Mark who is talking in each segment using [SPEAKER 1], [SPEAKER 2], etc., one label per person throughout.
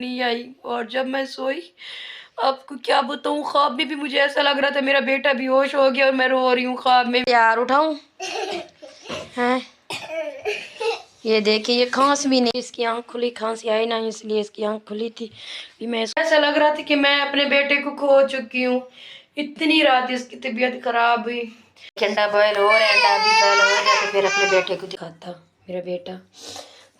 [SPEAKER 1] नहीं आई। और जब मैं सोई, आपको क्या बताऊं, ख्वाब में भी मुझे ऐसा लग रहा था मेरा बेटा बेहोश हो गया और मैं रो रही हूँ ख्वाब में। यार उठाऊं हैं? ये देखिए, ये खांस भी नहीं, इसकी आंख खुली, खांसी आई ना इसलिए इसकी आंख खुली थी। मैं ऐसा लग रहा था कि मैं अपने बेटे को खो चुकी हूँ। इतनी रात इसकी तबीयत खराब हुई। अंडा बॉयल हो रहा है, अंडा भी बॉयल हो जाए तो फिर अपने बेटे को दिखाता मेरा बेटा।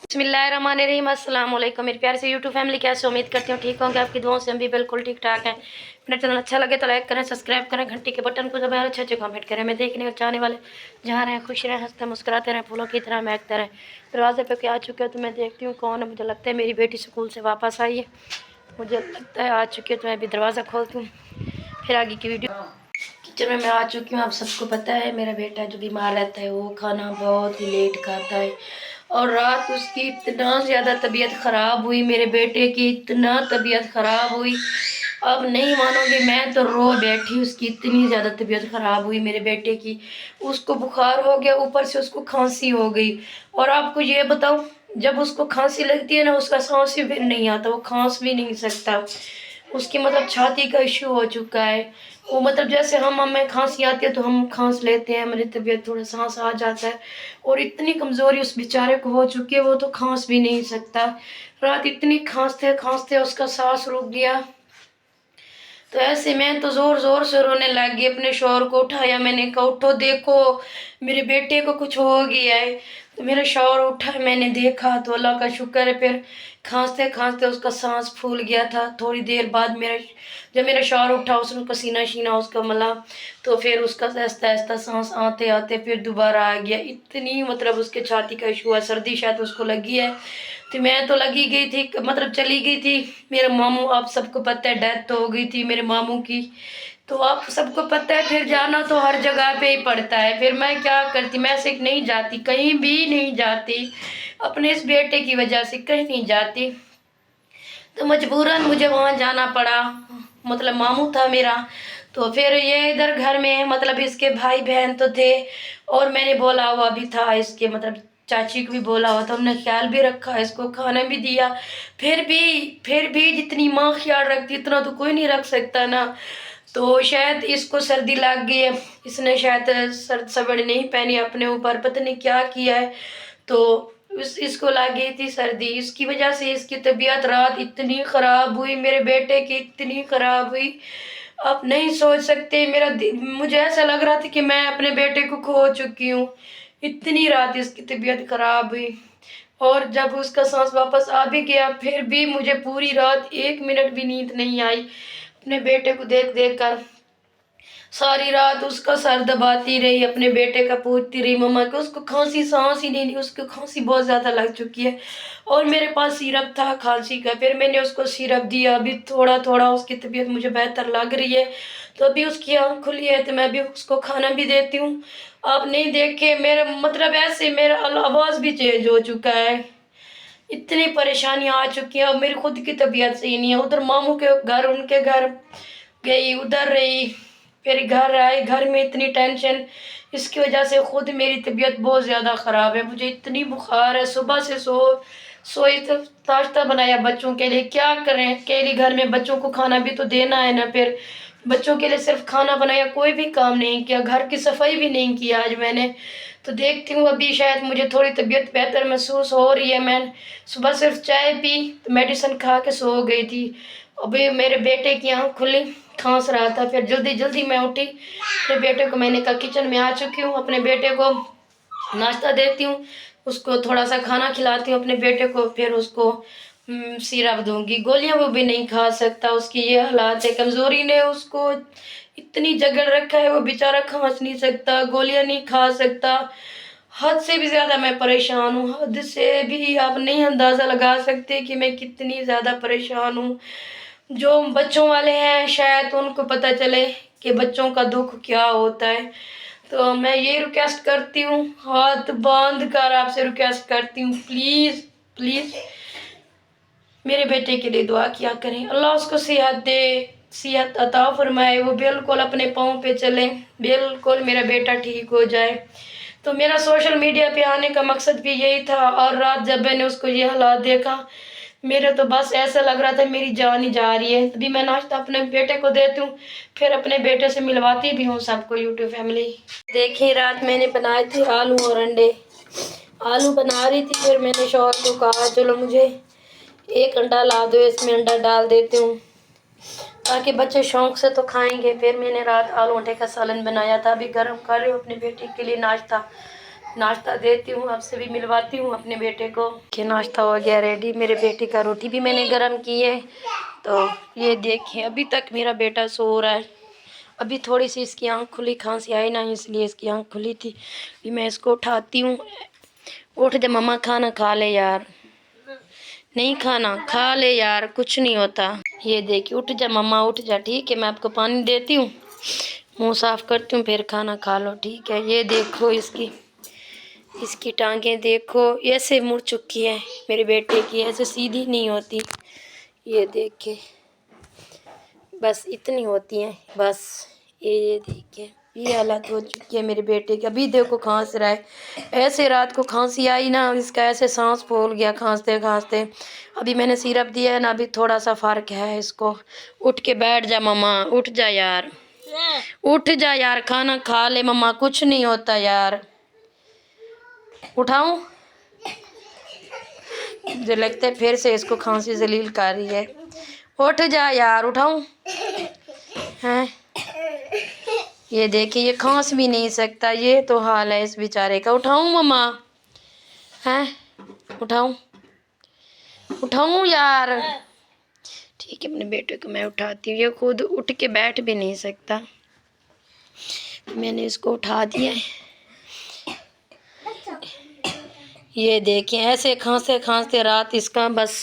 [SPEAKER 1] बिस्मिल्लाहिर्रहमानिर्रहीम, अस्सलाम वालेकुम मेरी प्यार से यूट्यूब फैमिली, कैसे उम्मीद करती हूँ ठीक होंगे। आपकी दुआओं से हम भी बिल्कुल ठीक ठाक हैं। मेरा चैनल अच्छा लगे तो लाइक करें, सब्सक्राइब करें, घंटी के बटन को दबाएं, अच्छे अच्छे कमेंट करें। मैं देखने और चाहने वाले जहाँ रहें खुश रहें, हंसते मुस्कुराते रहें, फूलों की तरह महकते रहें। दरवाजे पे क्या आ चुके हो तो मैं देखती हूँ कौन है। मुझे लगता है मेरी बेटी स्कूल से वापस आई है, मुझे लगता है आ चुकी है। तो मैं अभी दरवाज़ा खोलती हूँ, फिर आगे की वीडियो। किचन में मैं आ चुकी हूँ। आप सबको पता है मेरा बेटा जो बीमार रहता है वो खाना बहुत ही लेट खाता है, और रात उसकी इतना ज़्यादा तबीयत ख़राब हुई, मेरे बेटे की इतना तबीयत ख़राब हुई, अब नहीं मानोगे, मैं तो रो बैठी। उसकी इतनी ज़्यादा तबीयत ख़राब हुई मेरे बेटे की, उसको बुखार हो गया, ऊपर से उसको खांसी हो गई। और आपको ये बताऊँ, जब उसको खांसी लगती है ना, उसका सांस भी नहीं आता, वो खांस भी नहीं सकता। उसकी मतलब छाती का इश्यू हो चुका है। वो मतलब जैसे हमें खांसी आती है तो हम खांस लेते हैं, मेरी तबीयत थोड़ा सांस आ जाता है, और इतनी कमज़ोरी उस बेचारे को हो चुकी है, वो तो खांस भी नहीं सकता। रात इतनी खांसते खांसते उसका सांस रुक गया। तो ऐसे मैं तो ज़ोर ज़ोर से रोने लग गई। अपने शौहर को उठाया, मैंने कहा उठो देखो मेरे बेटे को कुछ हो गया है। तो मेरा शौहर उठा, मैंने देखा तो अल्लाह का शुक्र है, फिर खांसते खांसते उसका सांस फूल गया था। थोड़ी देर बाद जब मेरा शौहर उठा, उसने पसीना शीना उसका मला, तो फिर उसका आहिस्ता आहिस्ता सांस आते आते फिर दोबारा आ गया। इतनी मतलब उसके छाती का इशू है, सर्दी शायद उसको लगी है। तो मैं तो लगी गई थी, मतलब चली गई थी। मेरे मामू, आप सबको पता है डेथ तो हो गई थी मेरे मामू की, तो आप सबको पता है फिर जाना तो हर जगह पे ही पड़ता है। फिर मैं क्या करती, मैं ऐसे नहीं जाती, कहीं भी नहीं जाती, अपने इस बेटे की वजह से कहीं नहीं जाती। तो मजबूरन मुझे वहाँ जाना पड़ा, मतलब मामू था मेरा। तो फिर ये इधर घर में मतलब इसके भाई बहन तो थे, और मैंने बोला हुआ भी था इसके मतलब चाची को भी बोला हुआ था, हमने ख्याल भी रखा, इसको खाना भी दिया। फिर भी जितनी माँ ख्याल रखती इतना तो कोई नहीं रख सकता ना। तो शायद इसको सर्दी लग गई है, इसने शायद सर्द सवड़ नहीं पहनी अपने ऊपर, पता नहीं क्या किया है। तो इसको लग गई थी सर्दी, इसकी वजह से इसकी तबीयत रात इतनी ख़राब हुई, मेरे बेटे की इतनी ख़राब हुई, आप नहीं सोच सकते। मुझे ऐसा लग रहा था कि मैं अपने बेटे को खो चुकी हूँ। इतनी रात इसकी तबीयत खराब हुई, और जब उसका सांस वापस आ भी गया, फिर भी मुझे पूरी रात 1 मिनट भी नींद नहीं आई अपने बेटे को देख देख कर। सारी रात उसका सर दबाती रही, अपने बेटे का पूछती रही मम्मा को, उसको खांसी सांस ही नहीं, उसको खांसी बहुत ज़्यादा लग चुकी है। और मेरे पास सिरप था खांसी का, फिर मैंने उसको सिरप दिया। अभी थोड़ा थोड़ा उसकी तबीयत मुझे बेहतर लग रही है, तो अभी उसकी आँख खुली है तो मैं अभी उसको खाना भी देती हूँ। आप नहीं देखे मेरा मतलब, ऐसे मेरा आवाज़ भी चेंज हो चुका है, इतनी परेशानियाँ आ चुकी हैं। अब मेरी खुद की तबीयत सही नहीं है, उधर मामू के घर, उनके घर गई, उधर रही, फिर घर आई, घर में इतनी टेंशन, इसकी वजह से खुद मेरी तबीयत बहुत ज़्यादा ख़राब है। मुझे इतनी बुखार है, सुबह से सोई तो नाश्ता बनाया बच्चों के लिए, क्या करें अकेले घर में, बच्चों को खाना भी तो देना है ना। फिर बच्चों के लिए सिर्फ खाना बनाया, कोई भी काम नहीं किया, घर की सफाई भी नहीं की आज मैंने। तो देखती हूँ अभी शायद मुझे थोड़ी तबीयत बेहतर महसूस हो रही है। मैं सुबह सिर्फ चाय पी तो मेडिसिन खा के सो गई थी। अभी मेरे बेटे की आँख खुली, खांस रहा था, फिर जल्दी जल्दी मैं उठी, अपने बेटे को मैंने कहा किचन में आ चुकी हूँ, अपने बेटे को नाश्ता देती हूँ, उसको थोड़ा सा खाना खिलाती हूँ अपने बेटे को, फिर उसको सिरप दूंगी। गोलियां वो भी नहीं खा सकता, उसकी ये हालात है, कमज़ोरी ने उसको इतनी जकड़ रखा है, वो बेचारा खांस नहीं सकता, गोलियां नहीं खा सकता। हद से भी ज़्यादा मैं परेशान हूँ, हद से भी आप नहीं अंदाज़ा लगा सकते कि मैं कितनी ज़्यादा परेशान हूँ। जो बच्चों वाले हैं शायद उनको पता चले कि बच्चों का दुख क्या होता है। तो मैं ये रिक्वेस्ट करती हूँ, हाथ बांध कर आपसे रिक्वेस्ट करती हूँ, प्लीज़ प्लीज़ मेरे बेटे के लिए दुआ किया करें, अल्लाह उसको सेहत दे, सेहत अता फरमाए, वो बिल्कुल अपने पाँव पे चले, बिल्कुल मेरा बेटा ठीक हो जाए। तो मेरा सोशल मीडिया पे आने का मकसद भी यही था, और रात जब मैंने उसको ये हालात देखा मेरे तो बस ऐसा लग रहा था मेरी जान ही जा रही है। तभी मैं नाश्ता अपने बेटे को देती हूँ, फिर अपने बेटे से मिलवाती भी हूँ सबको। यूट्यूब फैमिली देखिए, रात मैंने बनाए थे आलू और अंडे। आलू बना रही थी, फिर मैंने शौहर को कहा चलो मुझे एक अंडा ला दो, इसमें अंडा डाल देती हूँ ताकि बच्चे शौक से तो खाएंगे। फिर मैंने रात आलू अंडे का सालन बनाया था। अभी गर्म कर रही हूँ अपने बेटे के लिए नाश्ता देती हूँ, आपसे भी मिलवाती हूँ अपने बेटे को कि नाश्ता हो गया रेडी। मेरे बेटे का रोटी भी मैंने गर्म की है। तो ये देखिए, अभी तक मेरा बेटा सो रहा है। अभी थोड़ी सी इसकी आँख खुली, खांसी आई ना इसलिए इसकी आँख खुली थी। अभी मैं इसको उठाती हूँ। उठ जा मम्मा, खाना खा ले यार। नहीं खाना, खा ले यार, कुछ नहीं होता। ये देखिए, उठ जा मम्मा, उठ जा। ठीक है, मैं आपको पानी देती हूँ, मुंह साफ करती हूँ, फिर खाना खा लो। ठीक है। ये देखो इसकी टांगें देखो, ऐसे मुड़ चुकी है मेरे बेटे की, ऐसे सीधी नहीं होती। ये देखिए, बस इतनी होती हैं बस। ये देखिए, ये हालत हो चुकी है मेरे बेटे की। अभी देखो खांस रहा है, ऐसे रात को खांसी आई ना, इसका ऐसे सांस फूल गया खांसते खांसते। अभी मैंने सिरप दिया है ना, अभी थोड़ा सा फर्क है इसको। उठ के बैठ जा मम्मा, उठ जा यार, उठ जा यार, खाना खा ले मम्मा, कुछ नहीं होता यार। उठाऊं? मुझे लगता है फिर से इसको खांसी जलील कर रही है। उठ जा यार, उठाऊं? हैं? ये देखिए, ये खांस भी नहीं सकता। ये तो हाल है इस बेचारे का। उठाऊं मम्मा? हैं? उठाऊं? उठाऊं यार? ठीक है, अपने बेटे को मैं उठाती हूँ। ये खुद उठ के बैठ भी नहीं सकता, मैंने इसको उठा दिया है। ये देखिए, ऐसे खांसते खांसते रात इसका बस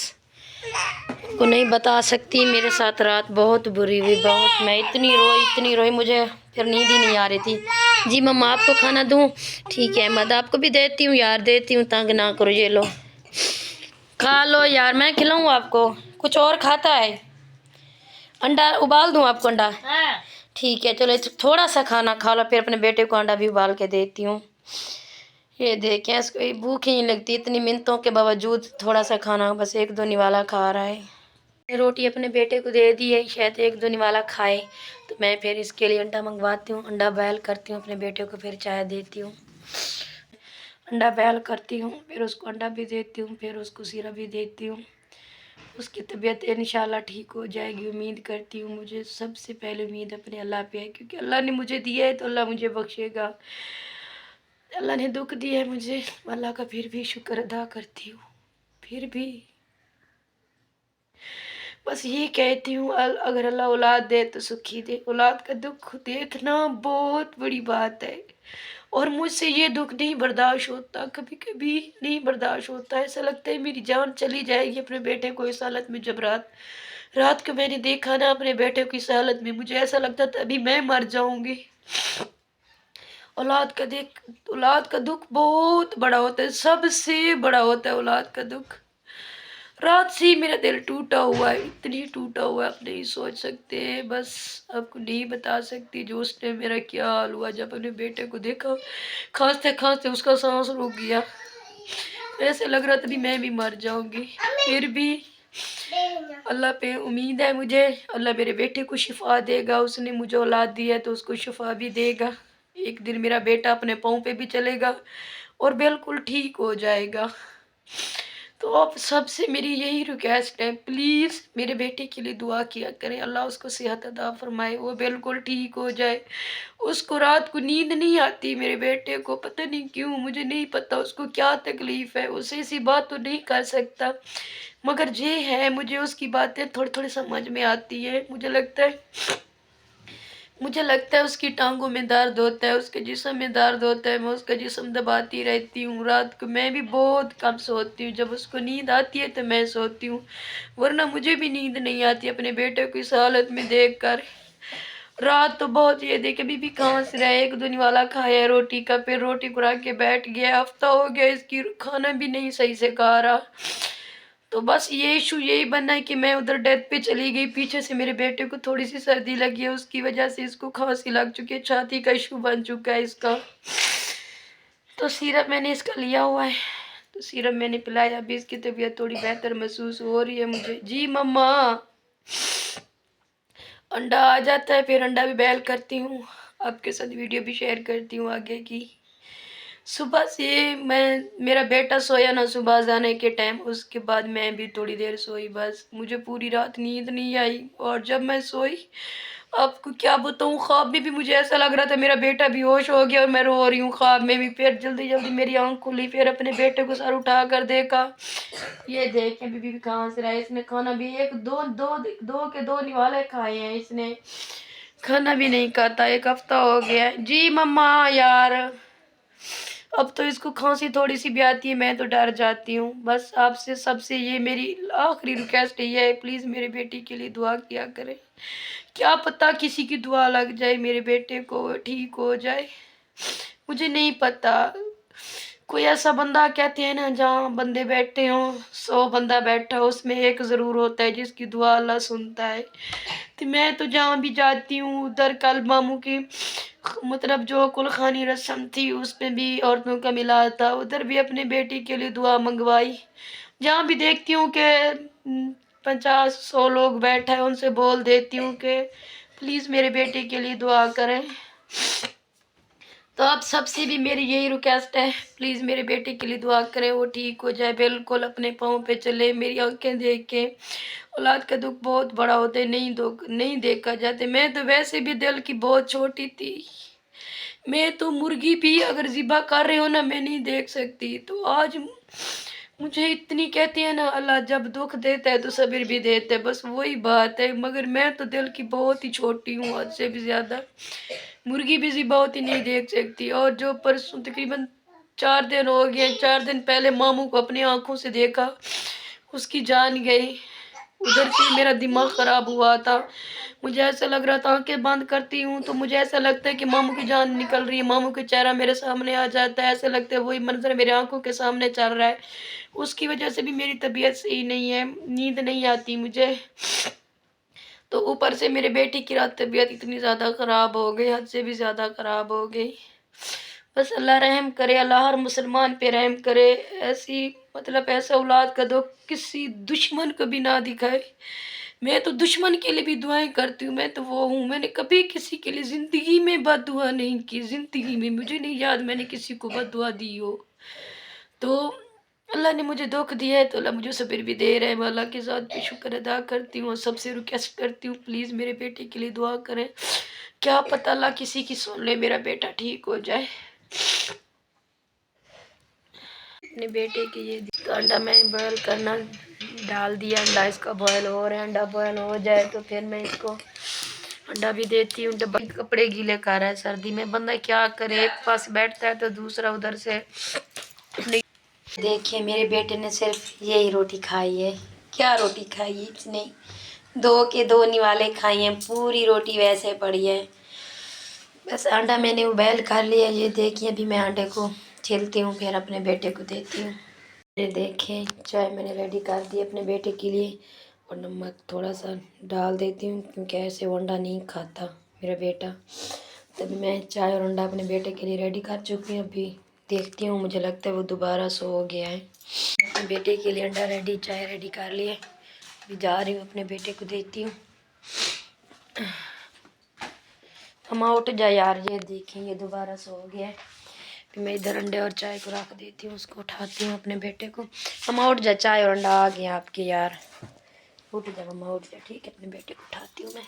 [SPEAKER 1] को नहीं बता सकती। मेरे साथ रात बहुत बुरी हुई, बहुत। मैं इतनी रोई, मुझे फिर नींद ही नहीं आ रही थी। जी मम्मा, आपको खाना दूँ? ठीक है, मद आपको भी देती हूँ यार, देती हूँ, तंग ना करो। ये लो, खा लो यार, मैं खिलाऊँ आपको? कुछ और खाता है? अंडा उबाल दूँ आपको? अंडा? ठीक है, चलो थोड़ा सा खाना खा लो, फिर अपने बेटे को अंडा भी उबाल के देती हूँ। ये देखें, इसको भूख ही नहीं लगती, इतनी मिन्नतों के बावजूद थोड़ा सा खाना बस एक दो निवाला खा रहा है। रोटी अपने बेटे को दे दी है, शायद एक दो निवाला खाए। तो मैं फिर इसके लिए अंडा मंगवाती हूँ, अंडा बॉयल करती हूँ अपने बेटे को, फिर चाय देती हूँ। अंडा बॉयल करती हूँ, फिर उसको अंडा भी देती हूँ, फिर उसको सिरप भी देती हूँ। उसकी तबीयत इंशाल्लाह ठीक हो जाएगी, उम्मीद करती हूँ। मुझे सबसे पहले उम्मीद अपने अल्लाह पे है, क्योंकि अल्लाह ने मुझे दिया है तो अल्लाह मुझे बख्शेगा। अल्लाह ने दुख दिया है मुझे, अल्लाह का फिर भी शुक्र अदा करती हूँ। फिर भी बस ये कहती हूँ, अगर अल्लाह औलाद दे तो सुखी दे। औलाद का दुख देखना बहुत बड़ी बात है, और मुझसे ये दुख नहीं बर्दाश्त होता, कभी कभी नहीं बर्दाश्त होता। ऐसा लगता है मेरी जान चली जाएगी अपने बेटे को इस हालत में। जब रात को मैंने देखा ना अपने बेटे को इस हालत में, मुझे ऐसा लगता था अभी मैं मर जाऊंगी। औलाद का दुख बहुत बड़ा होता है, सबसे बड़ा होता है औलाद का दुख। रात से ही मेरा दिल टूटा हुआ है, इतनी टूटा हुआ है आप नहीं सोच सकते। बस आपको नहीं बता सकती जो उसने मेरा क्या हाल हुआ जब अपने बेटे को देखा। खांसते खांसते उसका सांस रुक गया, ऐसे लग रहा था भी मैं भी मर जाऊंगी। फिर भी अल्लाह पे उम्मीद है मुझे, अल्लाह मेरे बेटे को शिफा देगा। उसने मुझे औलाद दी है तो उसको शिफा भी देगा। एक दिन मेरा बेटा अपने पाँव पे भी चलेगा और बिल्कुल ठीक हो जाएगा। तो आप सबसे मेरी यही रिक्वेस्ट है, प्लीज़ मेरे बेटे के लिए दुआ किया करें, अल्लाह उसको सेहत अता फरमाए, वो बिल्कुल ठीक हो जाए। उसको रात को नींद नहीं आती मेरे बेटे को, पता नहीं क्यों, मुझे नहीं पता उसको क्या तकलीफ़ है। उसे ऐसी बात तो नहीं कर सकता, मगर ये है मुझे उसकी बातें थोड़ी थोड़ी समझ में आती है। मुझे लगता है उसकी टांगों में दर्द होता है, उसके जिस्म में दर्द होता है। मैं उसका जिस्म दबाती रहती हूँ। रात को मैं भी बहुत कम सोती हूँ, जब उसको नींद आती है तो मैं सोती हूँ, वरना मुझे भी नींद नहीं आती अपने बेटे को इस हालत में देखकर। रात तो बहुत, ये देखे अभी भी खांस रहा है। एक दो निवाला खाया है रोटी का, फिर रोटी खुरा के बैठ गया। हफ्ता हो गया इसकी खाना भी नहीं सही से खा रहा। तो बस ये इशू यही बना है कि मैं उधर डेथ पे चली गई, पीछे से मेरे बेटे को थोड़ी सी सर्दी लगी है, उसकी वजह से इसको खांसी लग चुकी है, छाती का इशू बन चुका है इसका। तो सिरप मैंने इसका लिया हुआ है, तो सिरप मैंने पिलाया, अभी इसकी तबीयत थोड़ी बेहतर महसूस हो रही है मुझे। जी मम्मा। अंडा आ जाता है, फिर अंडा भी बॉयल करती हूँ, आपके साथ वीडियो भी शेयर करती हूँ आगे की। सुबह से मेरा बेटा सोया ना सुबह जाने के टाइम, उसके बाद मैं भी थोड़ी देर सोई, बस मुझे पूरी रात नींद नहीं आई। और जब मैं सोई, आपको क्या बताऊँ, ख्वाब में भी मुझे ऐसा लग रहा था मेरा बेटा बेहोश हो गया और मैं रो रही हूँ ख्वाब में भी। फिर जल्दी जल्दी मेरी आंख खुली, फिर अपने बेटे को सर उठा कर देखा, ये देखें बीबी भी कहाँ से रहा है। इसने खाना भी एक दो दो दो के दो निवाले खाए हैं, इसने खाना भी नहीं खाता, 1 हफ्ता हो गया है। जी मम्मा यार, अब तो इसको खांसी थोड़ी सी भी आती है, मैं तो डर जाती हूँ। बस आपसे सबसे ये मेरी आखिरी रिक्वेस्ट ये है, प्लीज़ मेरे बेटे के लिए दुआ किया करें। क्या पता किसी की दुआ लग जाए, मेरे बेटे को ठीक हो जाए, मुझे नहीं पता। कोई ऐसा बंदा कहते हैं ना, जहाँ बंदे बैठे हों 100 बंदा बैठा हो, उसमें एक ज़रूर होता है जिसकी दुआ अल्लाह सुनता है। तो मैं तो जहाँ भी जाती हूँ उधर, कल मामू की मतलब जो कुलखानी रस्म थी उसमें भी औरतों का मिला था, उधर भी अपने बेटी के लिए दुआ मंगवाई। जहाँ भी देखती हूँ कि 50-100 लोग बैठे हैं, उनसे बोल देती हूँ कि प्लीज़ मेरे बेटे के लिए दुआ करें। तो आप सबसे भी मेरी यही रिक्वेस्ट है, प्लीज़ मेरे बेटे के लिए दुआ करें, वो ठीक हो जाए, बिल्कुल अपने पाँव पे चले। मेरी आंखें देख के औलाद का दुख बहुत बड़ा होता है, नहीं देखा जाते। मैं तो वैसे भी दिल की बहुत छोटी थी, मैं तो मुर्गी भी अगर ज़िबा कर रहे हो ना, मैं नहीं देख सकती। तो आज मुझे इतनी कहती है ना, अल्लाह जब दुख देता है तो सब्र भी देता है, बस वही बात है। मगर मैं तो दिल की बहुत ही छोटी हूँ, हद से भी ज़्यादा। मुर्गी भी ज़िबा होती नहीं देख सकती। और जो परसों तकरीबन 4 दिन हो गए, 4 दिन पहले मामू को अपनी आंखों से देखा, उसकी जान गई, उधर से मेरा दिमाग ख़राब हुआ था। मुझे ऐसा लग रहा था, आंखें बंद करती हूँ तो मुझे ऐसा लगता है कि मामू की जान निकल रही है, मामू का चेहरा मेरे सामने आ जाता है, ऐसा लगता है वही मंजर मेरे आंखों के सामने चल रहा है। उसकी वजह से भी मेरी तबीयत सही नहीं है, नींद नहीं आती मुझे। तो ऊपर से मेरे बेटी की रात तबीयत इतनी ज़्यादा ख़राब हो गई, हद से भी ज़्यादा ख़राब हो गई। बस अल्लाह रहम करे, अल्लाह हर मुसलमान पे रहम करे। ऐसी मतलब ऐसा औलाद का दुख किसी दुश्मन को भी ना दिखाए। मैं तो दुश्मन के लिए भी दुआएं करती हूँ, मैं तो वो हूँ, मैंने कभी किसी के लिए ज़िंदगी में बददुआ नहीं की। ज़िंदगी में मुझे नहीं याद मैंने किसी को बददुआ दी हो। तो अल्लाह ने मुझे दुख दिया है तो अल्लाह मुझे सब्र भी दे रहा है। मैं अल्लाह के साथ भी शुक्र अदा करती हूँ और सबसे रिक्वेस्ट करती हूँ, प्लीज़ मेरे बेटे के लिए दुआ करें। क्या पता अल्लाह किसी की सुन ले, मेरा बेटा ठीक हो जाए। अपने बेटे के ये तो अंडा मैं बॉयल करना डाल दिया, अंडा इसका बॉयल हो रहा है। अंडा बॉयल हो जाए तो फिर मैं इसको अंडा भी देती हूँ। डब्बा कपड़े गीले कर रहा है, सर्दी में बंदा क्या करे, एक पास बैठता है तो दूसरा उधर से। देखिए मेरे बेटे ने सिर्फ यही रोटी खाई है। क्या रोटी खाई है इसने? 2 के 2 निवाले खाई हैं, पूरी रोटी वैसे पड़ी है। बस अंडा मैंने उबाल कर लिया, ये देखिए अभी मैं अंडे को छीलती हूँ, फिर अपने बेटे को देती हूँ। ये देखें चाय मैंने रेडी कर दी अपने बेटे के लिए, और नमक थोड़ा सा डाल देती हूँ क्योंकि ऐसे वो अंडा नहीं खाता मेरा बेटा। तभी मैं चाय और अंडा अपने बेटे के लिए रेडी कर चुकी हूँ। अभी देखती हूँ, मुझे लगता है वो दोबारा सो हो गया है। अपने बेटे के लिए अंडा रेडी, चाय रेडी कर लिए, अभी जा रही हूँ अपने बेटे को देती हूँ। हम उठ जाए यार, ये देखें ये दोबारा सो हो गया है। फिर मैं इधर अंडे और चाय को रख देती हूँ, उसको उठाती हूँ अपने बेटे को। मम्मा उठ जा, चाय और अंडा आ गया आपके यार, उठ जा मम्मा उठ जा। ठीक है अपने बेटे को उठाती हूँ मैं।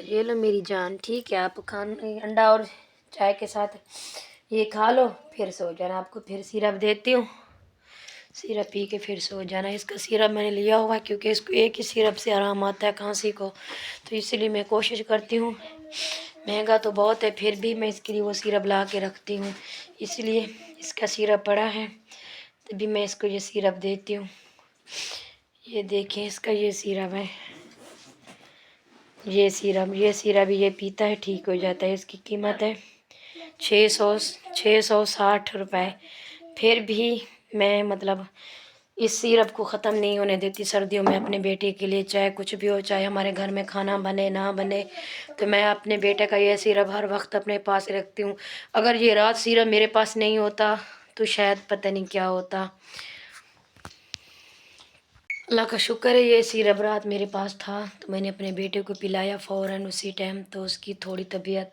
[SPEAKER 1] ये लो मेरी जान, ठीक है आप अंडा और चाय के साथ ये खा लो, फिर सो जाना। आपको फिर सिरप देती हूँ, सिरप पी के फिर सो जाना। इसका सिरप मैंने लिया हुआ है क्योंकि इसको एक ही सिरप से आराम आता है खांसी को, तो इसलिए मैं कोशिश करती हूँ, महंगा तो बहुत है फिर भी मैं इसके लिए वो सिरप ला के रखती हूँ, इसलिए इसका सिरप पड़ा है तभी मैं इसको ये सिरप देती हूँ। ये देखें इसका ये सिरप है, ये सिरप ये पीता है ठीक हो जाता है। इसकी कीमत है 660 रुपये। फिर भी मैं मतलब इस सिरप को ख़त्म नहीं होने देती सर्दियों में अपने बेटे के लिए, चाहे कुछ भी हो, चाहे हमारे घर में खाना बने ना बने, तो मैं अपने बेटे का ये सिरप हर वक्त अपने पास रखती हूँ। अगर ये रात सिरप मेरे पास नहीं होता तो शायद पता नहीं क्या होता। अल्लाह का शुक्र है ये सिरप रात मेरे पास था, तो मैंने अपने बेटे को पिलाया फ़ौरन उसी टाइम। तो उसकी थोड़ी तबीयत,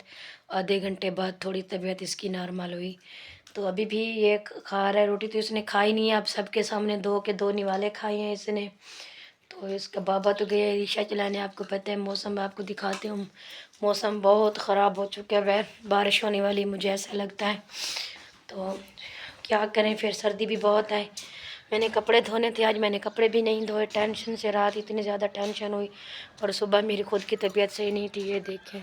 [SPEAKER 1] आधे घंटे बाद थोड़ी तबीयत इसकी नॉर्मल हुई। तो अभी भी ये खा रहा है रोटी, तो इसने खाई नहीं है। अब सबके सामने दो के दो निवाले खाए हैं इसने। तो इसका बाबा तो गया है रिक्शा चलाने। आपको पता है मौसम, आपको दिखाते हूँ, मौसम बहुत ख़राब हो चुका है, बारिश होने वाली मुझे ऐसा लगता है। तो क्या करें, फिर सर्दी भी बहुत है। मैंने कपड़े धोने थे, आज मैंने कपड़े भी नहीं धोए, टेंशन से। रात इतनी ज़्यादा टेंशन हुई और सुबह मेरी खुद की तबीयत सही नहीं थी। ये देखें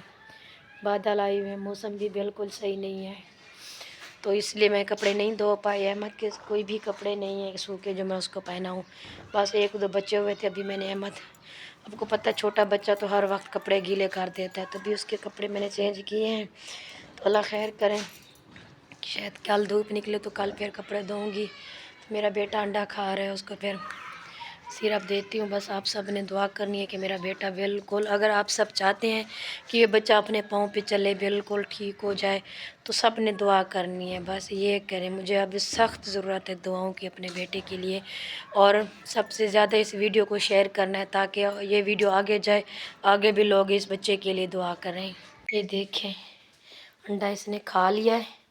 [SPEAKER 1] बादल आए हुए हैं, मौसम भी बिल्कुल सही नहीं है, तो इसलिए मैं कपड़े नहीं धो पाई। अहमद के कोई भी कपड़े नहीं है सूखे जो मैं उसको पहना हूँ, बस एक दो बचे हुए थे। अभी मैंने अहमद, आपको पता है छोटा बच्चा तो हर वक्त कपड़े गीले कर देता है, तो भी उसके कपड़े मैंने चेंज किए हैं। तो अल्लाह खैर करें, शायद कल धूप निकले तो कल फिर कपड़े धोऊँगी। मेरा बेटा अंडा खा रहा है, उसको फिर सिरप देती हूँ। बस आप सब ने दुआ करनी है कि मेरा बेटा बिल्कुल, अगर आप सब चाहते हैं कि ये बच्चा अपने पाँव पे चले, बिल्कुल ठीक हो जाए, तो सब ने दुआ करनी है। बस ये करें, मुझे अभी सख्त ज़रूरत है दुआओं की अपने बेटे के लिए। और सबसे ज़्यादा इस वीडियो को शेयर करना है ताकि ये वीडियो आगे जाए, आगे भी लोग इस बच्चे के लिए दुआ करें। ये देखें अंडा इसने खा लिया है,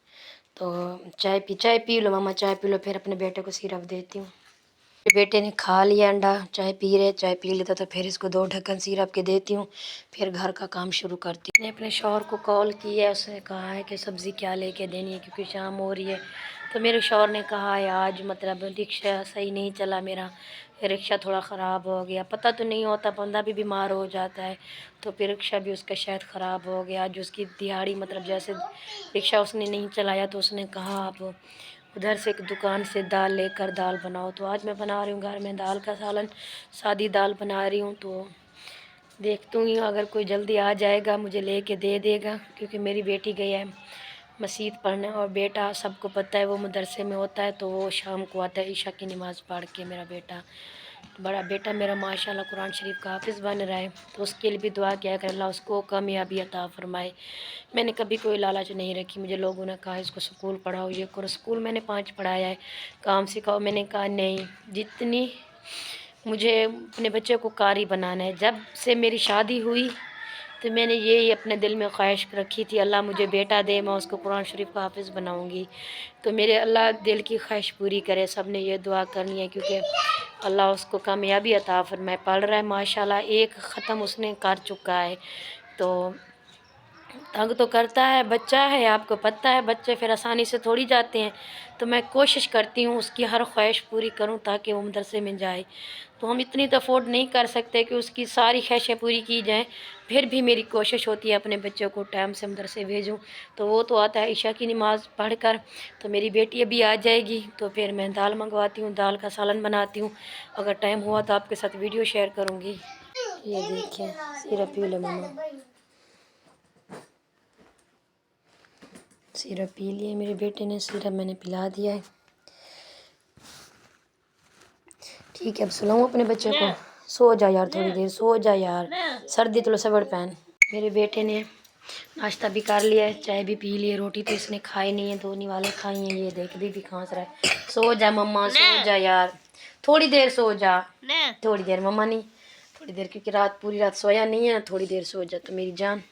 [SPEAKER 1] तो चाय पी लो मामा, चाय पी लो, फिर अपने बेटे को सिरप देती हूँ। बेटे ने खा लिया अंडा, चाय पी लेता तो फिर इसको 2 ढक्कन सिरप के देती हूँ, फिर घर का काम शुरू करती हूँ। मैंने अपने शौहर को कॉल किया है, उसने कहा है कि सब्ज़ी क्या लेके देनी है क्योंकि शाम हो रही है। तो मेरे शौहर ने कहा है आज मतलब रिक्शा सही नहीं चला मेरा, रिक्शा थोड़ा ख़राब हो गया। पता तो नहीं होता, बंदा भी बीमार हो जाता है, तो फिर रिक्शा भी उसका शायद ख़राब हो गया। आज उसकी दिहाड़ी मतलब जैसे रिक्शा उसने नहीं चलाया, तो उसने कहा आप उधर से एक दुकान से दाल लेकर दाल बनाओ। तो आज मैं बना रही हूँ घर में दाल का सालन, सादी दाल बना रही हूँ। तो देखती हूँ अगर कोई जल्दी आ जाएगा मुझे लेके दे देगा, क्योंकि मेरी बेटी गई है मस्जिद पढ़ने, और बेटा सबको पता है वो मदरसे में होता है, तो वो शाम को आता है ईशा की नमाज़ पढ़ के। मेरा बेटा, बड़ा बेटा मेरा माशाल्लाह कुरान शरीफ का हाफिज़ बन रहा है, तो उसके लिए भी दुआ किया कर, अल्लाह उसको कामयाबी अता फ़रमाए। मैंने कभी कोई लालच नहीं रखी। मुझे लोगों ने कहा इसको स्कूल पढ़ाओ, ये करो, स्कूल मैंने 5 पढ़ाया है, काम सिखाओ, मैंने कहा नहीं, जितनी मुझे अपने बच्चे को कारी बनाना है। जब से मेरी शादी हुई तो मैंने यही अपने दिल में ख्वाहिश रखी थी, अल्लाह मुझे बेटा दे, मैं उसको कुरान शरीफ का हाफिज़ बनाऊंगी। तो मेरे अल्लाह दिल की ख्वाहिश पूरी करे, सब ने ये दुआ करनी है, क्योंकि अल्लाह उसको कामयाबी अता फरमाए। पढ़ रहा है माशाल्लाह, एक ख़त्म उसने कर चुका है। तो तंग तो करता है, बच्चा है, आपको पता है बच्चे फिर आसानी से थोड़ी जाते हैं। तो मैं कोशिश करती हूँ उसकी हर ख्वाहिश पूरी करूँ ताकि वो मदरसे में जाए। तो हम इतनी तो अफोर्ड नहीं कर सकते कि उसकी सारी ख्वाहिशें पूरी की जाएं, फिर भी मेरी कोशिश होती है अपने बच्चों को टाइम से मदरसे भेजूँ। तो वो तो आता है ईशा की नमाज़ पढ़ कर। तो मेरी बेटी अभी आ जाएगी, तो फिर मैं दाल मंगवाती हूँ, दाल का सालन बनाती हूँ। अगर टाइम हुआ तो आपके साथ वीडियो शेयर करूँगी। ये देखिए सिरप पी लो मामा, सिरप पी लिए मेरे बेटे ने, सिरप मैंने पिला दिया है। ठीक है अब सुलाऊँ अपने बच्चे को, सो जा यार, थोड़ी देर सो जा यार, सर्दी तो सबर पहन। मेरे बेटे ने नाश्ता भी कर लिया है, चाय भी पी ली है, रोटी तो इसने खाई नहीं है, 2 निवाले खाई हैं। ये देख भी खांस रहा है। सो जा मम्मा, सो जा यार, थोड़ी देर सो जा, थोड़ी देर मम्मा नहीं, थोड़ी देर, क्योंकि रात पूरी रात सोया नहीं है, थोड़ी देर सो जा तो मेरी जान।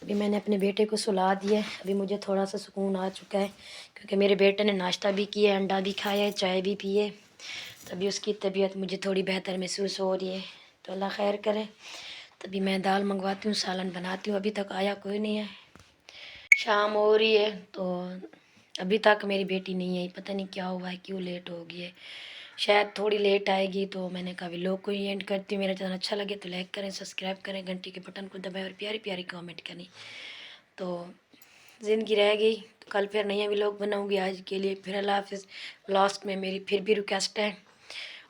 [SPEAKER 1] अभी मैंने अपने बेटे को सुला दिया है, अभी मुझे थोड़ा सा सुकून आ चुका है, क्योंकि मेरे बेटे ने नाश्ता भी किया, अंडा भी खाया है, चाय भी पिए, तभी उसकी तबीयत मुझे थोड़ी बेहतर महसूस हो रही है। तो अल्लाह खैर करे। तभी मैं दाल मंगवाती हूँ, सालन बनाती हूँ, अभी तक आया कोई नहीं है, शाम हो रही है, तो अभी तक मेरी बेटी नहीं आई, पता नहीं क्या हुआ है, क्यों लेट हो गई है, शायद थोड़ी लेट आएगी। तो मैंने कहा लोग को ही एंड करती हूँ। मेरा चैनल अच्छा लगे तो लाइक करें, सब्सक्राइब करें, घंटी के बटन को दबाएं और प्यारी प्यारी कमेंट करें। तो ज़िंदगी रह गई तो कल फिर नया व्लॉग बनाऊंगी। आज के लिए फिर अल्लाह हाफिज़। लास्ट में मेरी फिर भी रिक्वेस्ट है,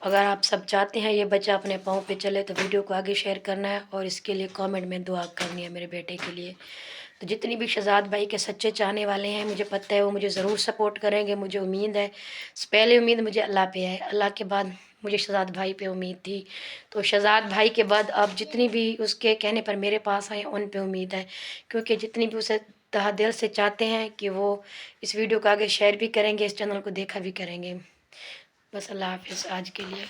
[SPEAKER 1] अगर आप सब चाहते हैं ये बच्चा अपने पाँव पे चले तो वीडियो को आगे शेयर करना है, और इसके लिए कमेंट में दुआ करनी है मेरे बेटे के लिए। तो जितनी भी शहज़ाद भाई के सच्चे चाहने वाले हैं, मुझे पता है वो मुझे ज़रूर सपोर्ट करेंगे, मुझे उम्मीद है। पहले उम्मीद मुझे अल्लाह पे है, अल्लाह के बाद मुझे शहज़ाद भाई पे उम्मीद थी। तो शहज़ाद भाई के बाद अब जितनी भी उसके कहने पर मेरे पास आए, उन पे उम्मीद है, क्योंकि जितनी भी उसे तहे दिल से चाहते हैं कि वो इस वीडियो को आगे शेयर भी करेंगे, इस चैनल को देखा भी करेंगे। बस अल्लाह हाफ़िज़ आज के लिए।